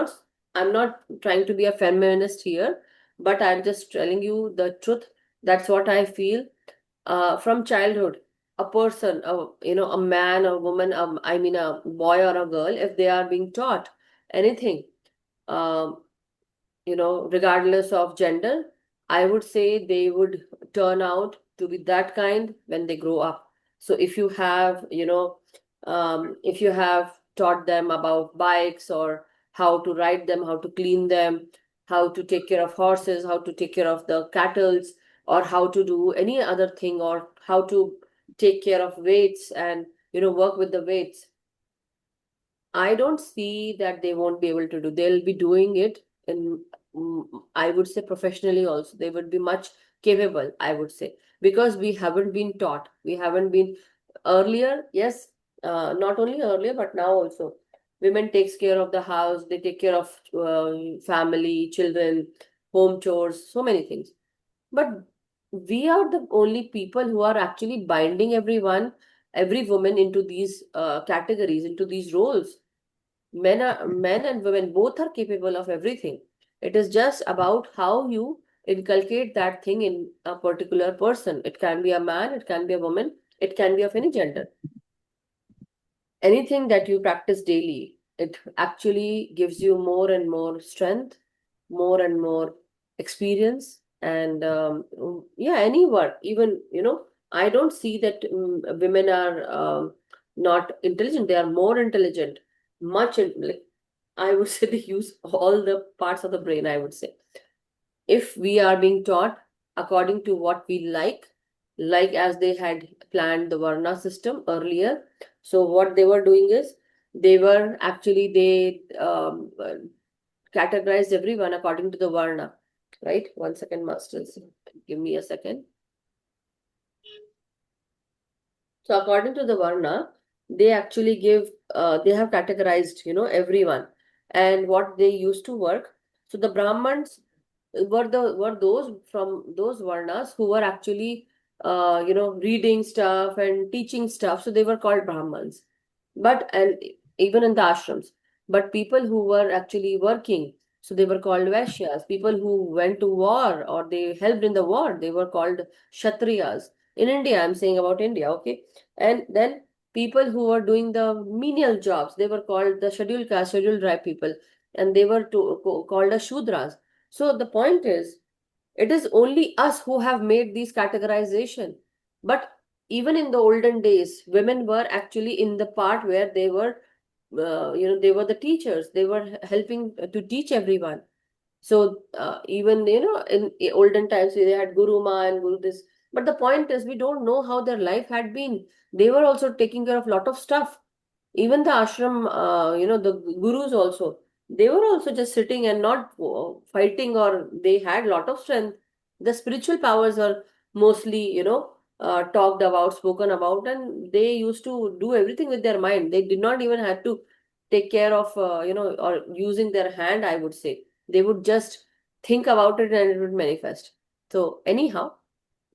not trying to be a feminist here, but I'm just telling you the truth. That's what I feel. From childhood, a person, a man or woman, I mean a boy or a girl, if they are being taught anything, um, regardless of gender, I would say they would turn out to be that kind when they grow up. So if you have taught them about bikes or how to ride them, how to clean them, how to take care of horses, how to take care of the cattle, or how to do any other thing, or how to take care of weights and, work with the weights, I don't see that they won't be able to do. They'll be doing it in, I would say, professionally also. They would be much capable, I would say, because we haven't been taught. We haven't been earlier, yes, not only earlier, but now also. Women takes care of the house. They take care of family, children, home chores, so many things. But we are the only people who are actually binding every woman into these categories, into these roles. Men and women both are capable of everything. It is just about how you inculcate that thing in a particular person. It can be a man, it can be a woman, it can be of any gender. Anything that you practice daily, it actually gives you more and more strength, more and more experience. And any work, even, I don't see that women are not intelligent. They are more intelligent, like, I would say they use all the parts of the brain, I would say. If we are being taught according to what we like as they had planned the Varna system earlier. So what they were doing is they categorized everyone according to the Varna, right? 1 second, masters. Give me a second. So according to the Varna, they actually they have categorized, everyone and what they used to work. So the Brahmins were those from those Varnas who were actually, reading stuff and teaching stuff. So they were called Brahmins. And even in the ashrams, but people who were actually working, so they were called Vaishyas. People who went to war or they helped in the war, they were called Kshatriyas. In India, I'm saying about India, okay? And then people who were doing the menial jobs, they were called the scheduled caste, scheduled tribe people, and they were called as Shudras. So the point is, it is only us who have made these categorization. But even in the olden days, women were actually in the part where they were, they were the teachers. They were helping to teach everyone. So even, in olden times, they had Guru Ma and Guru this. But the point is, we don't know how their life had been. They were also taking care of a lot of stuff. Even the ashram, the gurus also, they were also just sitting and not fighting, or they had a lot of strength. The spiritual powers are mostly, talked about, spoken about, and they used to do everything with their mind. They did not even have to take care of, or using their hand, I would say. They would just think about it and it would manifest. So anyhow,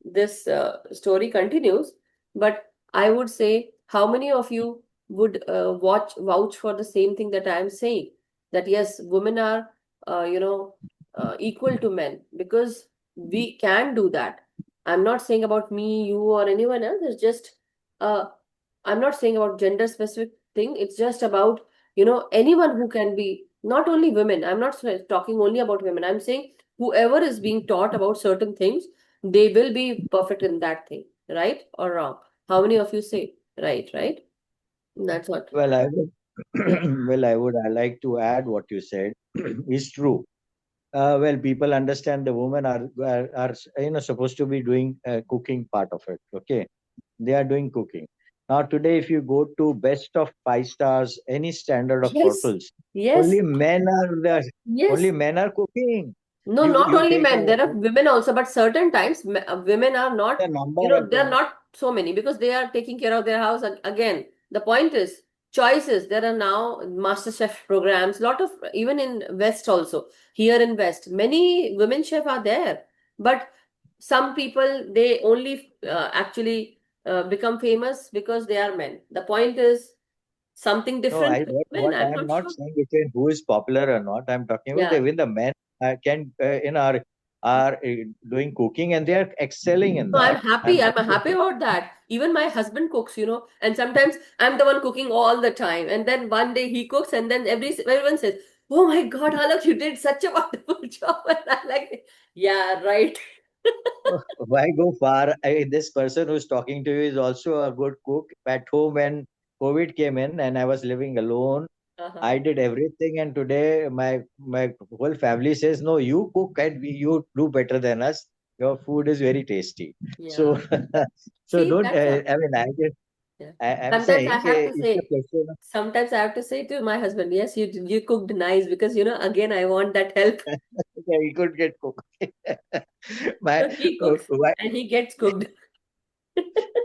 this story continues, but I would say, how many of you would vouch for the same thing that I am saying? That yes, women are, equal to men, because we can do that. I'm not saying about me, you, or anyone else. It's just, uh, I'm not saying about gender specific thing. It's just about, anyone who can be, not only women. I'm not talking only about women. I'm saying whoever is being taught about certain things, they will be perfect in that thing, right or wrong? How many of you say right, right? That's what. Well, I would, Yeah. I like to add what you said is true. Well, people understand the women are supposed to be doing cooking part of it. Okay, they are doing cooking. Now today, if you go to best of 5 stars, any standard of Yes, hotels, yes, only men are the yes. only men are cooking. No, You not you only take men. There a are women also, but certain times women are the not, number there are of not so many because they are taking care of their house. Again, the point is choices. There are now master chef programs, lot of, even in West also, here in West, many women chef are there. But some people, they only actually become famous because they are men. The point is something no, I different with men. what I'm I'm not not sure. saying between who is popular or not. I'm talking about Yeah. even the men can in are doing cooking and they are excelling in No, I'm that. happy. I'm I'm not happy saying about that. Even my husband cooks, and sometimes I'm the one cooking all the time. And then one day he cooks, and then everyone says, "Oh my God, Alok, you did such a wonderful job." And I'm like, "Yeah, right." why go far? This person who's talking to you is also a good cook. At home, when COVID came in and I was living alone, Uh-huh. I did everything, and today my whole family says, "No, you cook and you do better than us. Your food is very tasty." So, Yeah. so See, don't. that's what. I mean, Yeah. I'm Sometimes I saying have to it's a say, question. sometimes I have to say to my husband, "Yes, you cooked nice," because again, I want that help. Yeah, he could get cooked. My So he cooks and he gets cooked.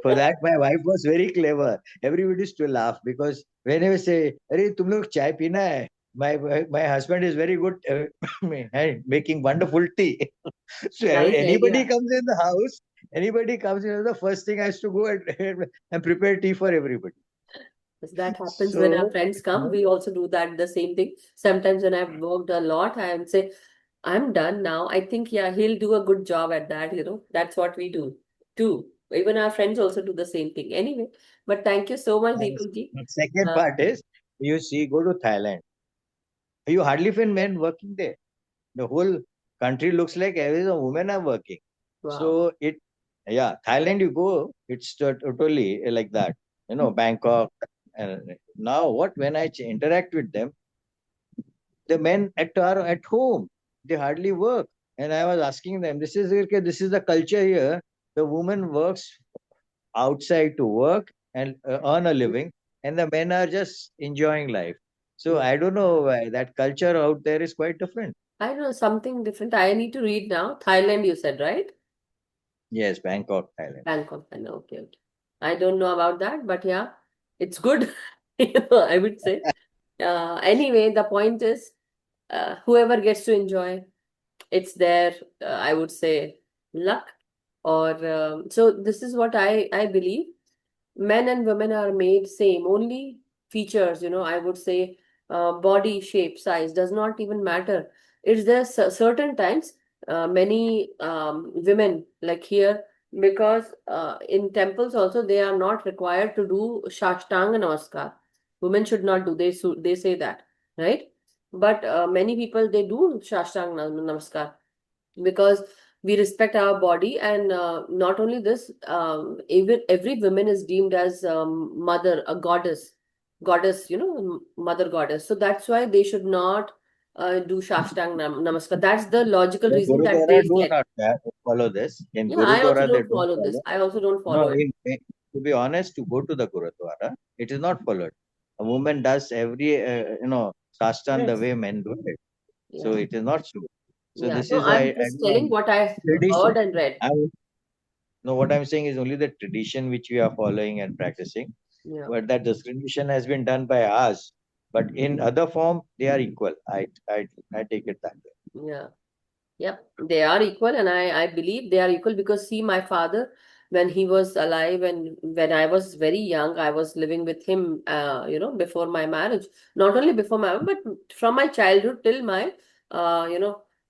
for that, my wife was very clever. Everybody used to laugh because whenever say, "Arey, tum log chai peena hai," my husband is very good making wonderful tea. So Nice anybody idea. comes in the house, anybody comes in, the first thing I has to go and prepare tea for everybody. Yes, that happens when our So friends come. We also do that, the same thing. Sometimes when I've worked a lot, I would say, I'm done now. I think, yeah, he'll do a good job at that. That's what we do too. Even our friends also do the same thing. Anyway, but thank you so much, and Deepakji. second Uh, part is you see, go to Thailand. You hardly find men working there. The whole country looks like every women are working. wow. So yeah, Thailand you go, it's totally like that. Bangkok. Now what when I interact with them, the men are at home. They hardly work. And I was asking them, this is the culture here. The woman works outside to work and earn a living, and the men are just enjoying life. So Yeah. I don't know why that culture out there is quite different. I know something different. I need to read now. Thailand, you said, right? Yes, Bangkok, Thailand. Bangkok. I know. Okay, okay. I don't know about that, but yeah, it's good. I would say. Anyway, the point is, whoever gets to enjoy, it's their, I would say, luck. Or so this is what I believe. Men and women are made same. Only features, I would say, body shape, size does not even matter. It's there certain times, many women like here, because in temples also they are not required to do Shashtanga Namaskar. Women should not do. They say that, right? But many people, they do Shashtanga Namaskar because we respect our body. And not only this, even every woman is deemed as mother, a goddess, mother goddess. So that's why they should not do Shashtang Namaskar. That's the logical The reason that Gurudwara they do said. not follow this. In Yeah, I also Gurudwara, they don't don't follow this. follow. I also don't No, follow it. to be honest, to go to the Gurudwara, it is not followed. A woman does every, sastan the Yes. way men do it. So Yeah. it is not so. So Yeah. this No, is why I'm I just don't know. telling what I Tradition. heard and read. I no, what I'm saying is only the tradition which we are following and practicing, Yeah. but that discrimination has been done by us. But in other form, they are equal. I take it that way. Yeah. Yep, they are equal, and I believe they are equal because see, my father, when he was alive and when I was very young, I was living with him, before my marriage. Not only before my, but from my childhood till my,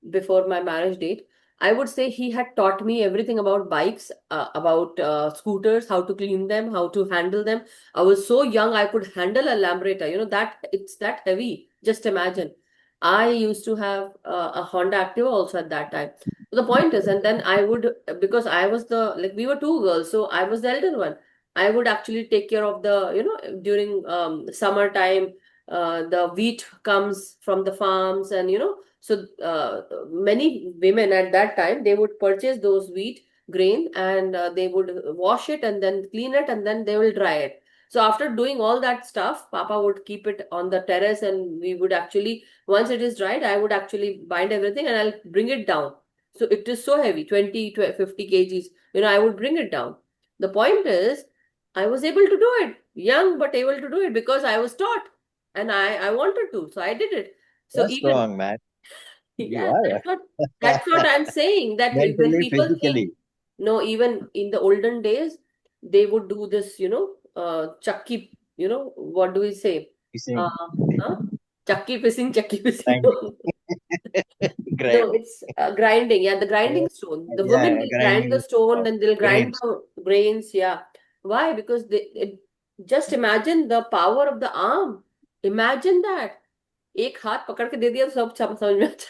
before my marriage date. I would say he had taught me everything about bikes, about scooters, how to clean them, how to handle them. I was so young, I could handle a Lambretta. That it's that heavy. Just imagine. I used to have a Honda Activa also at that time. So the point is, and then I would, because I was like, we were two girls, so I was the elder one. I would actually take care of during summertime, the wheat comes from the farms, and so many women at that time, they would purchase those wheat grain, and they would wash it and then clean it and then they will dry it. So after doing all that stuff, Papa would keep it on the terrace, and we would actually, once it is dried, I would actually bind everything and I'll bring it down. So it is so heavy, 20, 50 kgs. I would bring it down. The point is, I was able to do it, young but able to do it because I was taught, and I wanted to, so I did it. So You're even, strong, man. You yeah, are. that's what I'm saying. That when Mentally, people think, physically. no, even in the olden days, they would do this, chakki, what do we say? Kissing, Uh, huh? Chakki pissing. grinding, No, grinding. it's grinding. Yeah, the grinding stone. The women Yeah, will grind the grinding stone, then they'll grind grains. the grains. Yeah. Why? Because just imagine the power of the arm. Imagine that. एक हाथ पकड़ के दे दिया तो सब समझ में आता।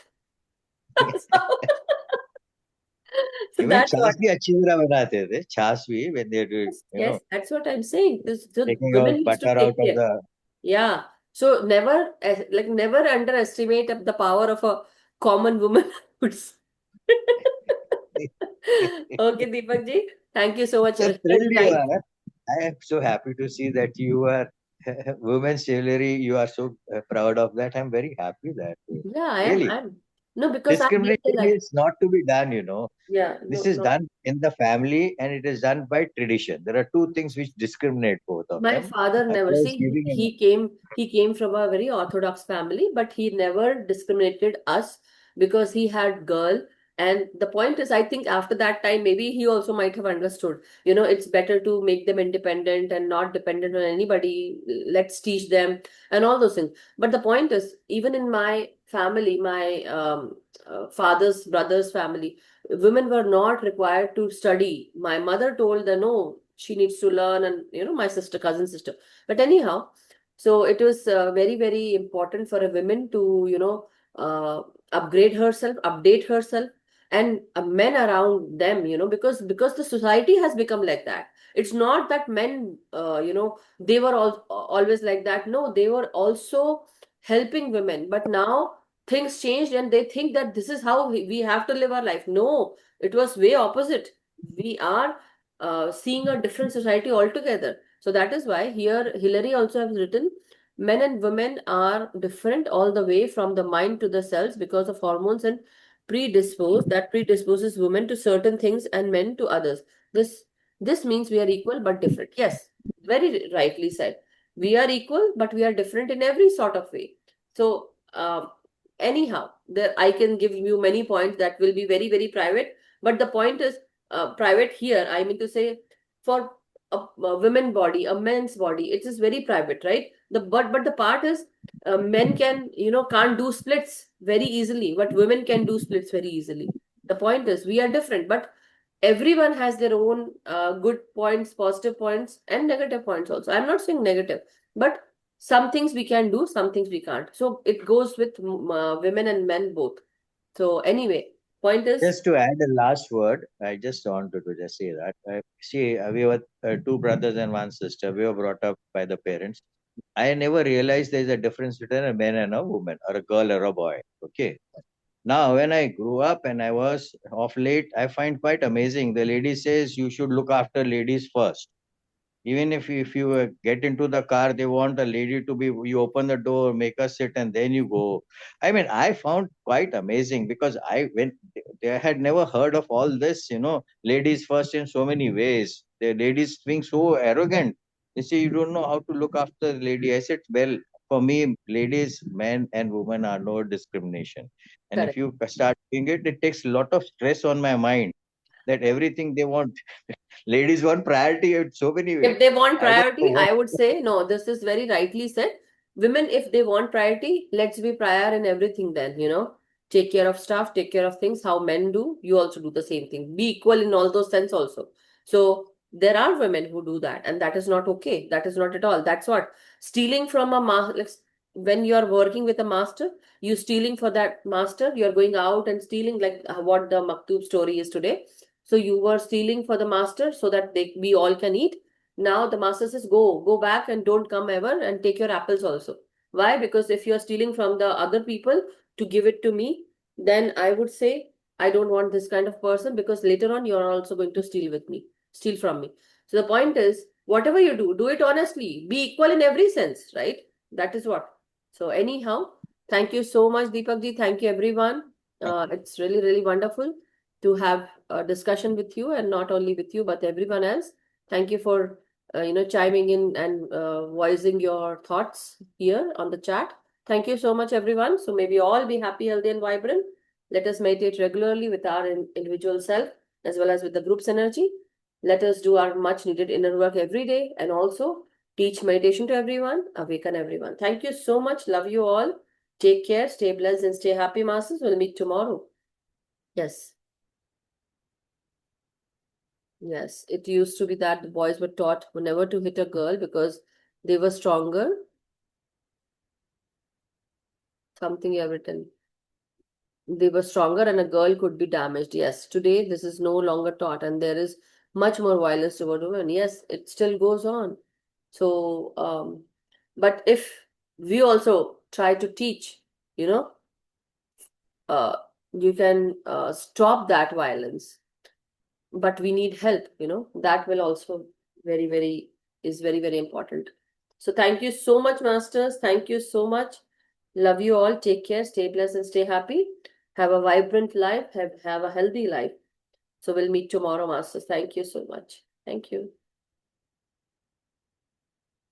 So Even that's what. छाछ भी अच्छी तरह बनाते थे. छाछ भी when they do, Yes, yes, that's what I'm saying. The taking women out needs to butter out take of care. the. Yeah. So never underestimate the power of a common woman. Okay, Deepak ji. Thank you so much. So thrilled you Right. are. I am so happy to see that you are women's jewelry. You are so proud of that. I'm very happy that Yeah, I am. really No, because I'm here discrimination till like, is not to be done. yeah, This no, is no. done in the family and it is done by tradition. There are two things which discriminate both of My them. father never, Otherwise, see, giving an he came from a very orthodox family, but he never discriminated us because he had girl. And the point is, I think after that time, maybe he also might have understood, it's better to make them independent and not dependent on anybody. Let's teach them and all those things. But the point is, even in my family, my father's brother's family, women were not required to study. My mother told them, no, she needs to learn, and my cousin sister. But anyhow, so it was very, very important for a woman to, upgrade herself, update herself, and men around them, because the society has become like that. It's not that men, they were always like that. No, they were also helping women. But now things changed, and they think that this is how we have to live our life. No, it was way opposite. We are seeing a different society altogether. So that is why here Hillary also has written, men and women are different all the way from the mind to the cells because of hormones, and predisposes women to certain things and men to others. This means we are equal but different. Yes, very rightly said. We are equal, but we are different in every sort of way. So anyhow, there I can give you many points that will be very, very private. But the point is, private here, I mean to say, for a women body, a men's body, it is very private, right? But the part is, men can't do splits very easily, but women can do splits very easily. The point is, we are different, but everyone has their own good points, positive points, and negative points also. I'm not saying negative, but some things we can do, some things we can't. So it goes with women and men both. So anyway, point is, just to add a last word, I just wanted to just say that. See, we were two brothers and one sister. We were brought up by the parents. I never realized there's a difference between a man and a woman, or a girl or a boy. Okay. Now, when I grew up and I was of late, I find quite amazing. The lady says you should look after ladies first. Even if you get into the car, they want a lady to be, you open the door, make her sit, and then you go. I mean, I found quite amazing because I had never heard of all this, ladies first in so many ways. The ladies being so arrogant. They say you don't know how to look after the lady. I said, well, for me, ladies, men, and women are no discrimination. And if correct. you start doing it, it takes a lot of stress on my mind that everything they want. Ladies want priority in so many ways. If they want I don't know priority, what. I would say, no, this is very rightly said. Women, if they want priority, let's be prior in everything then, Take care of stuff, take care of things, how men do, you also do the same thing. Be equal in all those sense also. So there are women who do that, and that is not okay. That is not at all. That's what stealing from a master. When you are working with a master, you stealing for that master, you're going out and stealing, like what the Maktub story is today. So you were stealing for the master so that we all can eat. Now the master says, go back and don't come ever, and take your apples also. Why? Because if you're stealing from the other people to give it to me, then I would say, I don't want this kind of person, because later on you're also going to steal from me. So the point is, whatever you do it honestly. Be equal in every sense, right? That is what. So anyhow, thank you so much, Deepak ji. Thank you, everyone. It's really, really wonderful to have a discussion with you, and not only with you, but everyone else. Thank you for chiming in and voicing your thoughts here on the chat. Thank you so much, everyone. So may we all be happy, healthy, and vibrant. Let us meditate regularly with our individual self as well as with the group's energy. Let us do our much needed inner work every day, and also teach meditation to everyone, awaken everyone. Thank you so much. Love you all. Take care, stay blessed, and stay happy, masters. We'll meet tomorrow. Yes. Yes. It used to be that the boys were taught never to hit a girl because they were stronger. Something you have written. They were stronger and a girl could be damaged. Yes. Today, this is no longer taught, and there is much more violence toward women. Yes, it still goes on. So, but if we also try to teach, you know, you can stop that violence, but we need help, that will also is very, very important. So thank you so much, masters. Thank you so much. Love you all. Take care, stay blessed, and stay happy. Have a vibrant life, have a healthy life. So we'll meet tomorrow, masters. Thank you so much. Thank you.